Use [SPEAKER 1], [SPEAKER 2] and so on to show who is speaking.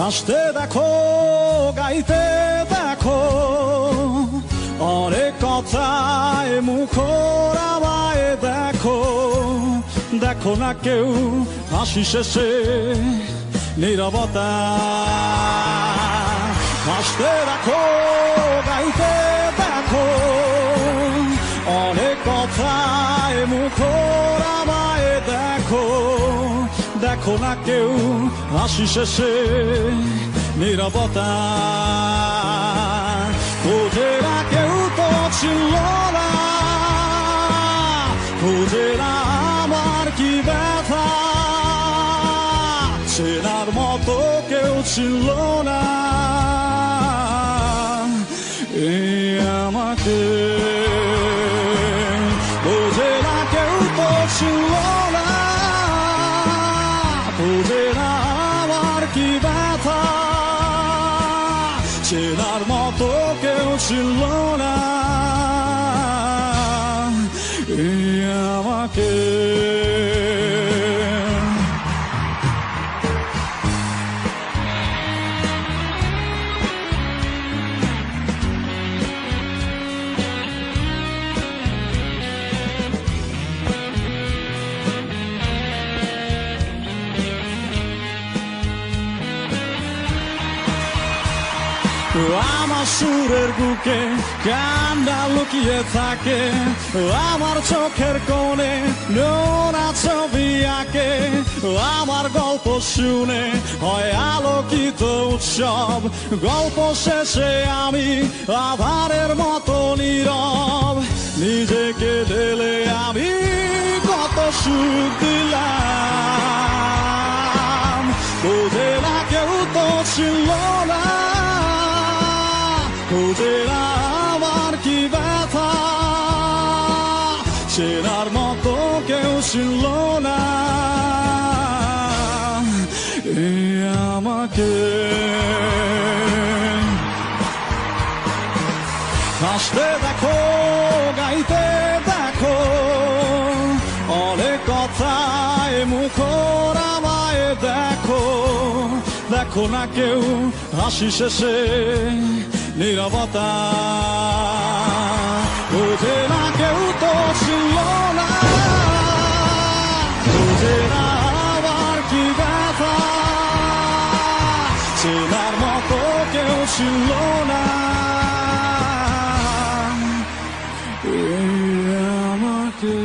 [SPEAKER 1] হাসতে দেখো গাইতে দেখো অনেক কথায় মুখর আমায় দেখো দেখো না কেউ হাসি শেষে নীরবতা হাসতে দেখো গাইতে দেখো অনেক কথায় মুখর আমায় দেখো দেখো না কেউ হাসি শেষে নীরবতা খুঁজে না কেউ তো ছিল না খুঁজে না আমার কি ব্যথা চেনার মতো কেউ ছিল না এই আমাকে বুঝে না কেউ তো ছিল না বুঝে না আমার কি ব্যথা চেনার মতো কেউ ছিল না এই আমাকে আমার সুরের বুকে কান্না লুকিয়ে থাকে আমার চোখের কোণে নোনা ছবি আঁকে আমার গল্প শুনে হয় আলোকিত উৎসব গল্প শেষে আমি আধারের মতো নীরব নিজেকে ঢেলে আমি কত সুখ দিলাম বুঝে না কেউ তো ছিল না খুঁজে আমার কি ব্যথা চেনার মতো কেউ ছিল না এই আমাকে হাসতে দেখো গাইতে দেখো অনেক কথায় মুখর আমায় দেখো দেখো না কেউ হাসি শেষে নীরবতা বুঝে না কেউ তো ছিল না বুঝে না আবার কি ব্যথা চেনার মতো কেউ ছিল না এই আমাকে